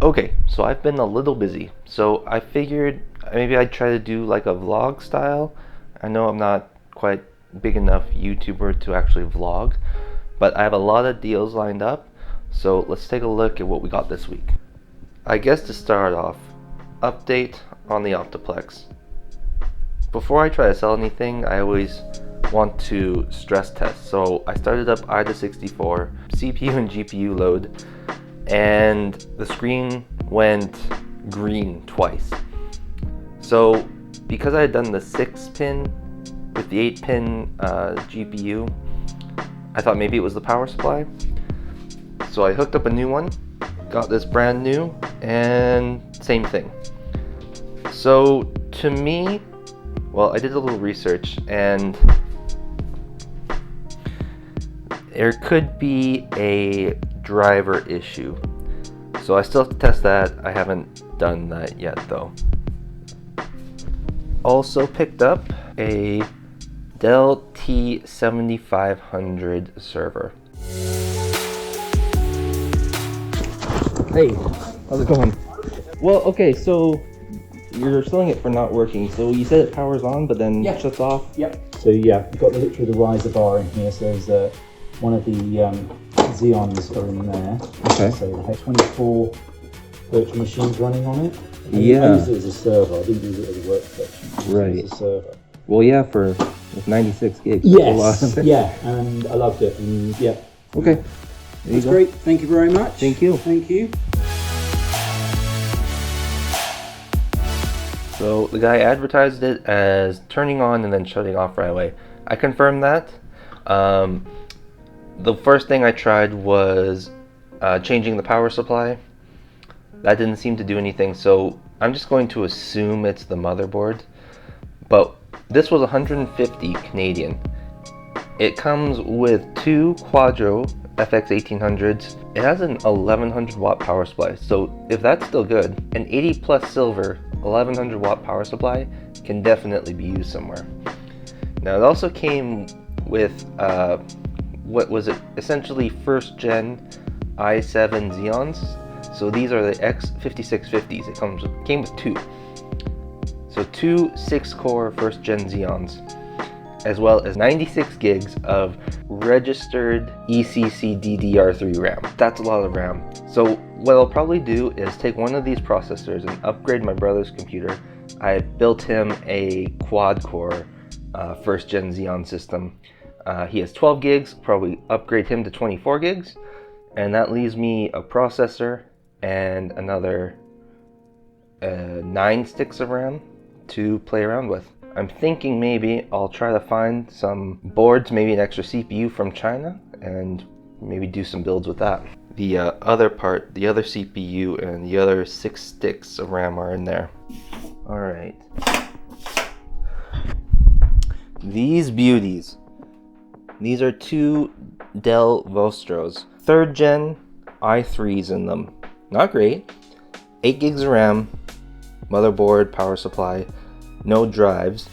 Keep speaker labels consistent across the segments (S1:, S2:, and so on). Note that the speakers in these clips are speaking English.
S1: Okay, so I've been a little busy, so I figured maybe I'd try to do like a vlog style. I know I'm not quite big enough YouTuber to actually vlog, but I have a lot of deals lined up, so let's take a look at what we got this week. I guess to start off, update on the Optiplex. Before I try to sell anything, I always want to stress test. So I started up AIDA64, CPU and GPU load, and the screen went green twice. So because I had done the 6-pin with the 8-pin GPU, I thought maybe it was the power supply. So I hooked up a new one, got this brand new, and same thing. So to me, well, I did a little research, and there could be a driver issue. So I still have to test that. I haven't done that yet though. Also picked up a Dell T7500 server. Hey, how's it going? Well, okay, so you're selling it for not working. So you said it powers on, but then shuts off?
S2: Yep. So yeah, you've got literally the riser bar in here. So there's one of the Xeons are in there.
S1: Okay.
S2: So they have 24 virtual machines running on it. I used it as a server. I didn't use it as a workstation.
S1: Right.
S2: As a server.
S1: Well, yeah, for 96 gigs.
S2: Yes. Yeah, and I loved it. And yeah.
S1: Okay.
S2: That's great. Thank you very much.
S1: Thank you.
S2: Thank you.
S1: So the guy advertised it as turning on and then shutting off right away. I confirmed that. The first thing I tried was changing the power supply. That didn't seem to do anything, so I'm just going to assume it's the motherboard. But this was 150 Canadian. It comes with two Quadro FX 1800s. It has an 1100 watt power supply, so if that's still good, an 80 plus silver 1100 watt power supply can definitely be used somewhere. Now it also came with what was it, essentially first gen i7 Xeons. So these are the X5650s. It came with two. So two 6-core first gen Xeons, as well as 96 gigs of registered ECC DDR3 RAM. That's a lot of RAM. So what I'll probably do is take one of these processors and upgrade my brother's computer. I built him a quad-core first gen Xeon system. He has 12 gigs, probably upgrade him to 24 gigs, and that leaves me a processor and another 9 sticks of RAM to play around with. I'm thinking maybe I'll try to find some boards, maybe an extra CPU from China, and maybe do some builds with that. The other part, the other CPU and the other 6 sticks of RAM are in there. Alright. These beauties. These are two Dell Vostros. 3rd gen i3s in them. Not great. 8 gigs of RAM, motherboard, power supply, no drives.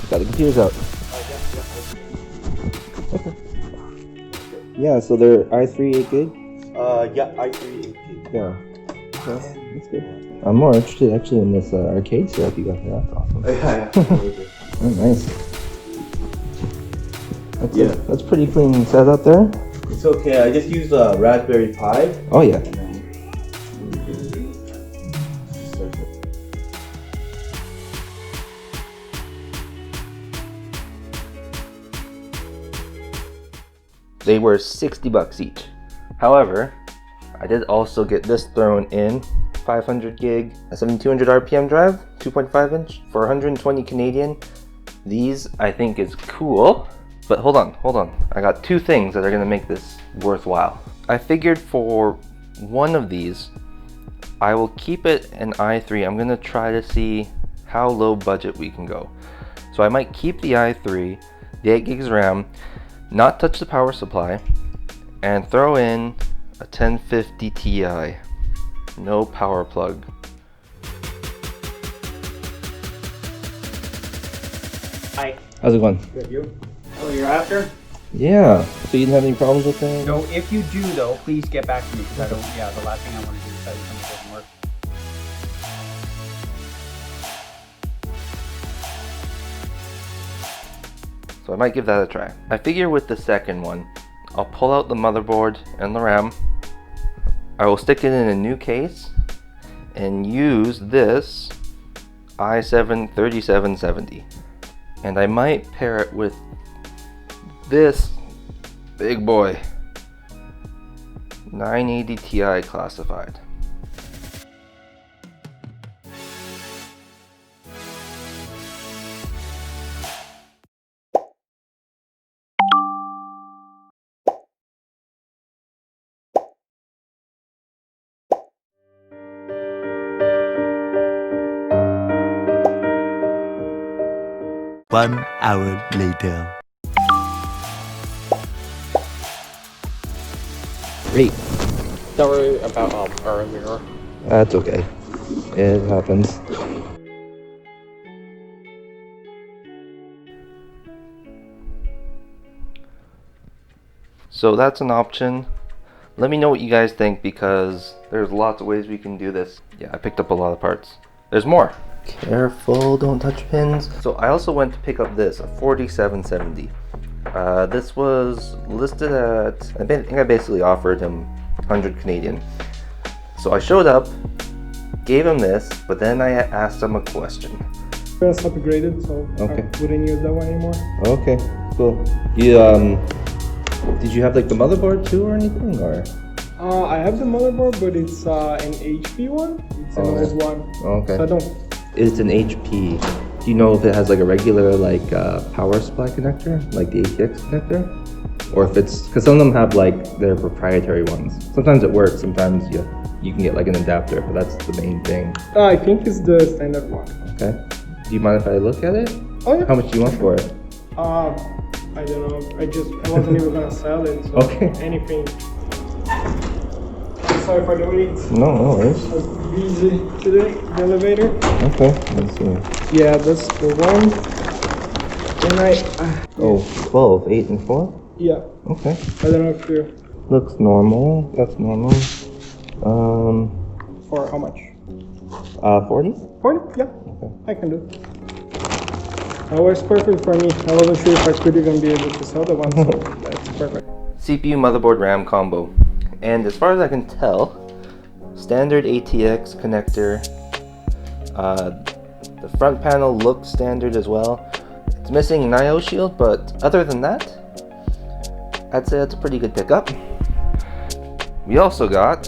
S1: Got the computers out. Okay. Yeah, so they're i3 8 gig?
S2: Yeah, i3 8 gig.
S1: Yeah. Okay, that's good. I'm more interested actually in this arcade setup you got there. That's awesome.
S2: Yeah.
S1: Oh, nice. That's pretty clean setup there.
S2: It's okay. I just use a Raspberry Pi.
S1: Oh yeah. They were $60 each. However, I did also get this thrown in. 500 gig, a 7200 RPM drive, 2.5 inch for 120 Canadian. These I think is cool, but hold on. I got two things that are gonna make this worthwhile. I figured for one of these, I will keep it an i3. I'm gonna try to see how low budget we can go. So I might keep the i3, the 8 gigs RAM, not touch the power supply, and throw in a 1050 Ti. No power plug.
S3: Hi.
S1: How's it going?
S3: Good, you? Oh, you're after?
S1: Yeah. So you didn't have any problems with that?
S3: No, if you do though, please get back to me because I don't, yeah, the last thing I want to do is tell you something doesn't work.
S1: So I might give that a try. I figure with the second one, I'll pull out the motherboard and the RAM. I will stick it in a new case and use this i7-3770. And I might pair it with this big boy 980 Ti classified.
S4: One hour later.
S1: Great.
S5: Sorry about earlier.
S1: That's okay. It happens. So that's an option. Let me know what you guys think because there's lots of ways we can do this. Yeah, I picked up a lot of parts. There's more. Careful, don't touch pins. So I also went to pick up this, a 4770. This was listed at, I think I basically offered him 100 Canadian. So I showed up, gave him this, but then I asked him a question.
S6: It's upgraded, so
S1: Okay.
S6: I wouldn't use that one anymore.
S1: Okay, cool. You did you have like the motherboard too or anything or?
S6: I have the motherboard, but it's an HP one. It's an old one.
S1: Okay.
S6: So I don't.
S1: It's an HP. Do you know if it has like a regular like power supply connector, like the ATX connector? Or if it's, because some of them have like their proprietary ones. Sometimes it works, sometimes you can get like an adapter, but that's the main thing.
S6: I think it's the standard one.
S1: Okay. Do you mind if I look at it?
S6: Oh yeah.
S1: How much do you want for it?
S6: I don't know. I wasn't even gonna sell it. So
S1: Okay.
S6: anything. Sorry for the wait.
S1: No, no worries.
S6: I was busy today. The elevator.
S1: Okay, let's see.
S6: Yeah, that's the one. And
S1: Oh, 12, 8 and 4?
S6: yeah.
S1: Okay.
S6: I don't know if you
S1: Looks normal. That's normal.
S6: for how much?
S1: 40?
S6: 40? Yeah. I can do it. That works perfect for me. I wasn't sure if I could even be able to sell the one, so that's perfect.
S1: CPU motherboard RAM combo. And as far as I can tell, standard ATX connector. The front panel looks standard as well. It's missing an IO shield, but other than that, I'd say that's a pretty good pickup. We also got,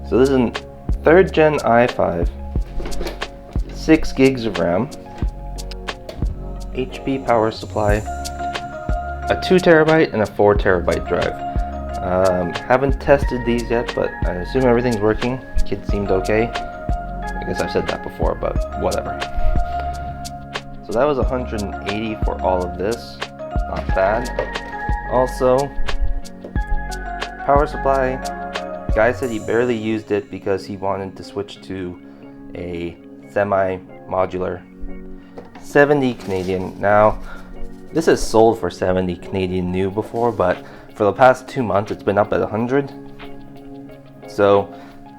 S1: so this is a 3rd gen i5, 6 gigs of RAM, HP power supply, a 2 terabyte and a 4 terabyte drive. Haven't tested these yet, but I assume everything's working. Kid seemed okay. I guess I've said that before, but whatever. So that was 180 for all of this. Not bad. Also, power supply. Guy said he barely used it because he wanted to switch to a semi-modular 70 Canadian. Now, this is sold for 70 Canadian new before, but for the past 2 months it's been up at 100. So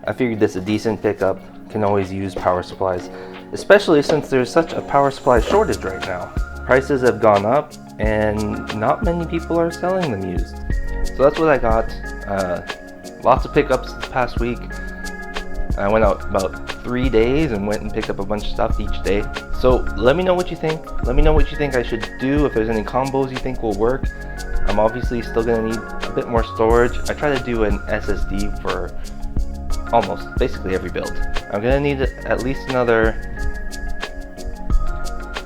S1: I figured this is a decent pickup. Can always use power supplies, especially since there's such a power supply shortage right now. Prices have gone up and not many people are selling them used. So that's what I got. Lots of pickups this past week. I went out about 3 days and went and picked up a bunch of stuff each day. So let me know what you think. Let me know what you think I should do, if there's any combos you think will work. I'm obviously still gonna need a bit more storage. I try to do an SSD for almost basically every build. I'm gonna need at least another,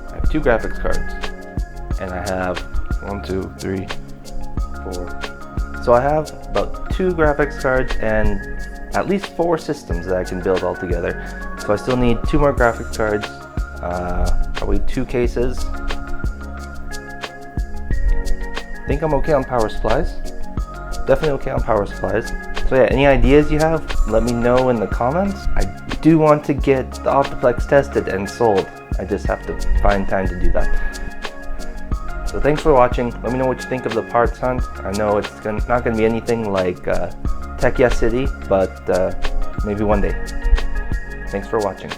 S1: I have 2 graphics cards. And I have 1, 2, 3, 4. So I have about 2 graphics cards and at least 4 systems that I can build all together. So I still need 2 more graphics cards, probably 2 cases. I think I'm okay on power supplies. Definitely okay on power supplies. So yeah, any ideas you have, let me know in the comments. I do want to get the Optiplex tested and sold. I just have to find time to do that. So thanks for watching. Let me know what you think of the parts hunt. I know it's not going to be anything like Tech Yes City, but maybe one day. Thanks for watching.